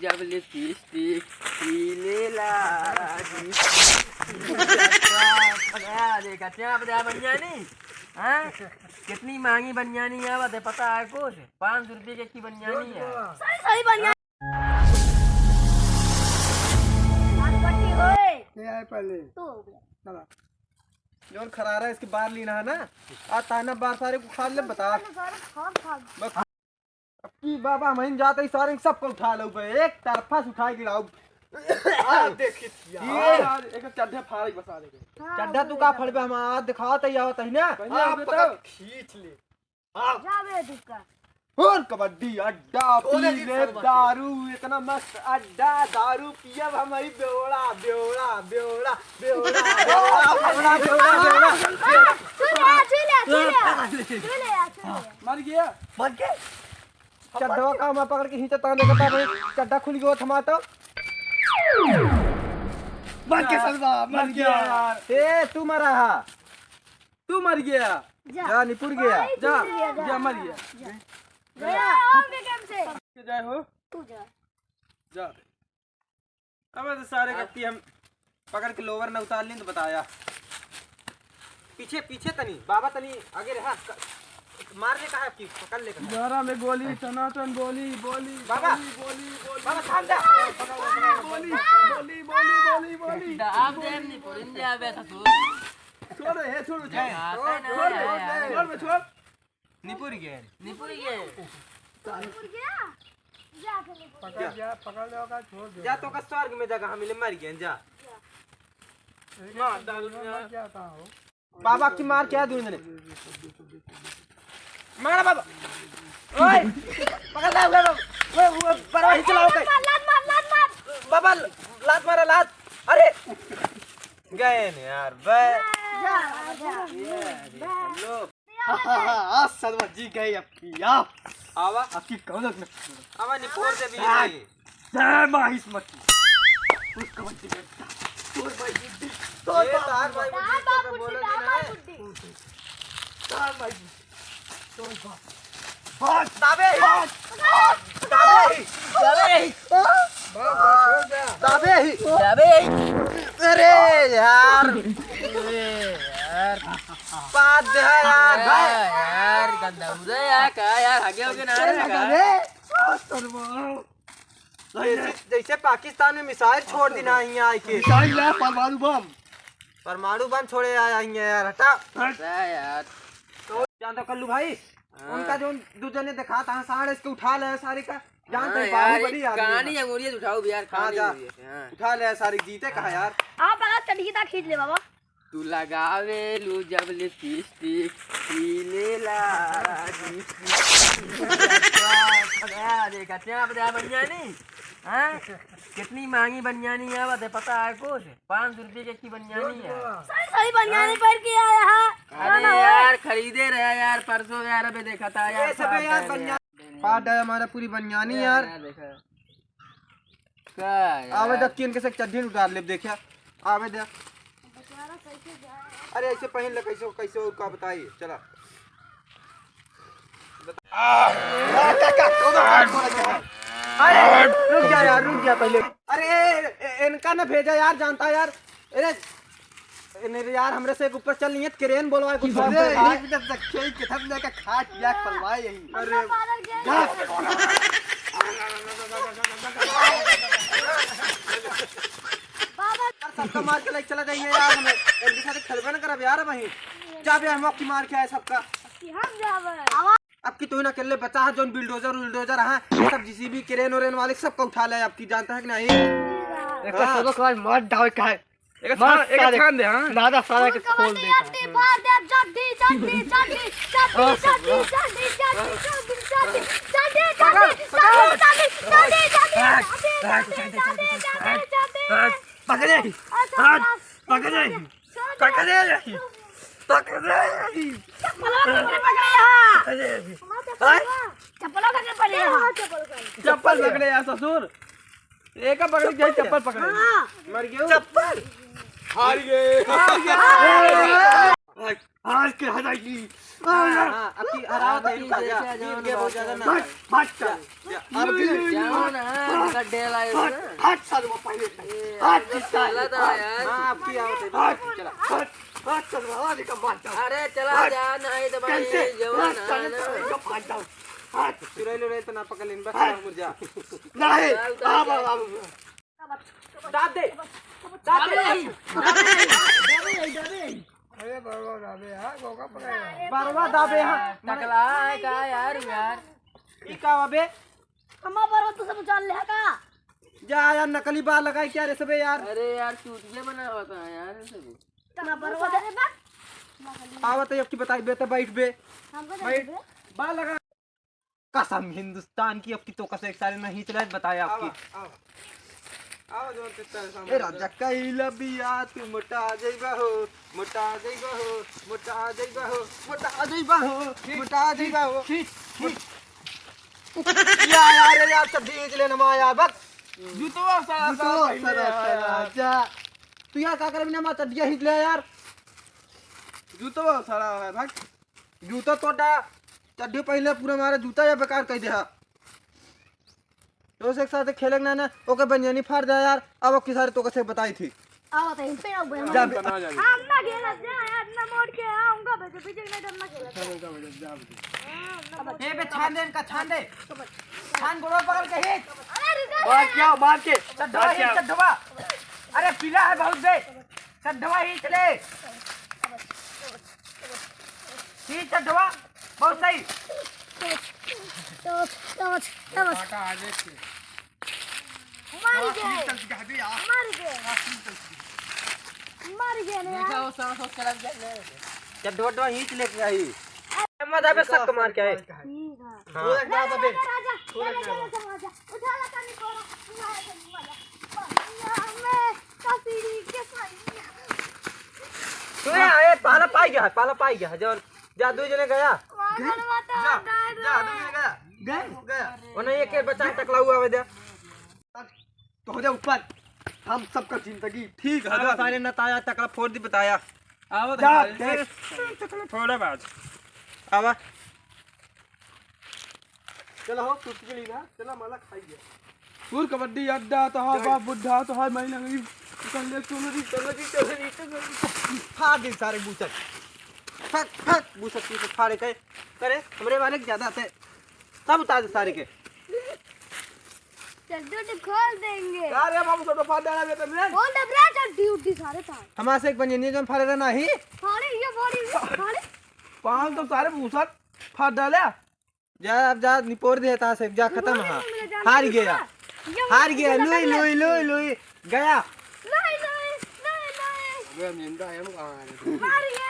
जब लिपस्टिक पीलेला देखा क्या बता बनियानी हाँ कितनी महंगी बनियानी है बता पता है कुछ 500 रुपये की बनियानी है सही बनियानी पहले तो चला जोन खरारा इसके बाहर लेना है ना आज ताना बार सारे को खा ले बता की बाबा महीन जाते ही सारे सबको उठा लो एक तरफा से उठा गिराओ ये एक चड्ढा फाड़ बसा दे चड्ढा तू का फड़बे हम आज दिखावत ही आवत है ना खींच ले जावे दुका और कबड्डी अड्डा पीले दारू इतना मस्त अड्डा दारू पियब हम ही बेवड़ा बेवड़ा बेवड़ा बेवड़ा बेवड़ा बेवड़ा मर गया चड्ढा का मैं पकड़ के खींचा ताने का भाई चड्ढा खुल गया थमा तो मर के सलवा मर गया ए तू मरा हा तू मर गया जा निपुर गया जा मर गया जाए हो तू जा जा अब तो सारे कट्टी हम पकड़ के लोवर न उतार ली तो बताया पीछे पीछे तनी बाबा तनी आगे रहा मारने का है आपकी पकड़ ले यारा में गोली टनाटन गोली गोली बाबा गोली बाबा थाम जा गोली गोली गोली गोली आप देम नहीं पुरिंजा बैठा तू छोड़ है छोड़ छोड़ निपुर गए पकड़ लो का छोड़ दे जा तो का स्वर्ग में जगह हम मर गए जा मार डाल क्या था हो बाबा की मार क्या दूं ने मार बाबा ओए पकड़ ले वो परवा ही चलाओ के लात बाबा लात मारा लात अरे गए ने यार बे लो सदवा जी गई आपकी आप आवा आपकी कौन आवा निपोर से भी नहीं जय माहिस मत उसका बच्चे बेटा तोर भाई बुद्धि तो तार भाई बुद्धि पे बोलोगे ना तार भाई तोर बात दाबे दाबे अरे यार बात है यार गंदा उधर यार का यार आगे होके ना जैसे पाकिस्तान में मिसाइल छोड़ दी ना यहाँ आके परमाणु बम छोड़े आए यार हटा यार तो जानते कल्लू भाई उनका जो दूसरे ने देखा था साढ़े इसको उठा ले सारी का जानते बाहुबली कहानी अंगूरिया उठाओ यार कहानी उठा ले सारी जीते कहा यार आप अगर चढ़ी ता खींच ले बाबा तू लगावे लू जब लिपस्टिक पीलेला देखा क्या बता बनियानी हाँ कितनी महंगी बनियानी है बता पता है कुछ 500 रुपये की बनियानी है सही बनियानी पहन के आया है अरे यार खरीदे रहे यार परसों यार अबे देखा था यार सब यार बनियानी पार्ट है हमारा पूरी बनियानी यार क्या आवे तक किन के से चड्ढी उतार ले देखा आवे दे अरे ऐसे पहन ले कैसे कैसे उसका बताइए चला अरे रुक जा यार रुक जा पहले अरे इनका ना भेजा यार जानता यार अरे यार हमरे से ऊपर चल नहीं है क्रेन बोलवाए कुछ अरे एक जब रखे के थक लेके खाट या करवाए यही अरे सबका मार के लेके चला जाएंगे यार हमें इनके साथ खेलबे ना करब यार वहीं जा बे हम की मार के आए सबका हम जावे अब की तो ना कर ले बचा है जोन बिल्डोजर है सब जीसीबी क्रेन और वाले सबको उठा ले अब की जानता है कि नहीं एक सबक बाद मत डाल का एक छान दे हां दादा सारा के खोल दे पकड़े हाथ पकड़े पकड़े पकड़े चप्पल पकड़े यार ससुर एक पकड़ जाए चप्पल पकड़े मर गए चप्पल हार गए आज के हटाई हाँ, अब की हरावत है, इनका जा, जीत के बहुत ज्यादा ना है। जाओ ना, गड्ढे लाए हो ना। चला था यार। हाँ, अब की आवत है, चला। अरे चला जा, नहीं तो भाई जवान है ना। चुराइलो रहे तो ना पकड़ लेन बस मुर्जा। दाब दे, दाब दे। बारवा दाबे हां टकला है का यार यार। ई का अबे हमा पर तो सब चल ले का जा यार नकली बाल लगाई क्या रे सबे यार। अरे यार चूतिया बना हुआ था यार सभी। तना पर वो दे बा आवत है की बताई बे तो बैठ बे हमको बैठ दे बाल लगा कसम हिंदुस्तान की अब की तो कसम एक साल नहीं चला बताया आपकी। आओ जोर से चल सामने। ए राजा कैला बिया तू मोटा जइबा हो, मोटा जइबा हो, मोटा जइबा हो, मोटा जइबा हो, मोटा जइबा हो। यार सब खींच लेना माया बस जूतवा साला जा तू यार का कर बिना माता दिया हिट ले यार। जूतवा साला है भाग। जूता तोड़ा चड्डी पहले पूरा मारा जूता या बेकार कह दे। दोस्त एक साथ खेलेंगे ना ओके बनियानी फाड़ दे यार। अब की सारी तो कैसे बताई थी। आवत है पे आओ जा हम ना खेला जा यार ना मोड़ के आऊंगा बे पीछे नहीं डरना खेला ए बे छान दे इनका छान दे छान गोड़ा पकड़ के हिट। अरे रुको मार क्या मार के चड्ढवा अरे पीला है बहुत बे चड्ढवा हिट ले ही चड्ढवा बहुत सही। तो मार गया ने देखा वो साला सोच के लग गया। चड्ढवा हिट लेके आई मत अबे शक मार के आए। ठीक है हां जा अबे राजा उठा ला कानी कोरा मैं कसीरी के साई तू ए पाला पाई गया जब जादू जने गया मां माता जादू जने गया उन्हें एक बच्चा टकला हुआ है दे तो हो जा ऊपर हम सबका जिंदगी ठीक है। सारे नताया टकला फोड़ दी बताया आओ जा टकला थोड़ा बात। आवा चलो हो कुछ के लिए ना चला माला खाई गया पूर कबड्डी अड्डा तो हा बाप बुढ़ा तो हा मैं लगी चलो फाड़ दे सारे बूचक फक बूचक की फाड़े करे हमरे वाले के ज्यादा थे सब उतार दे सारे के। चड्डी खोल देंगे अरे बाबू छोटो फाड़ देना बे तुमने बोल दे ब्रा चड्डी उठी सारे था हमारे से एक बनियानी जो फाड़े रहना ही फाड़े ये बॉडी फाड़े पांच तो सारे बूचक फाड़ डाले जा अब जा निपोर दे ता से जा खत्म हार गया लुई गया नहीं अबे मिंदा है हम कहां आ रहे मार गया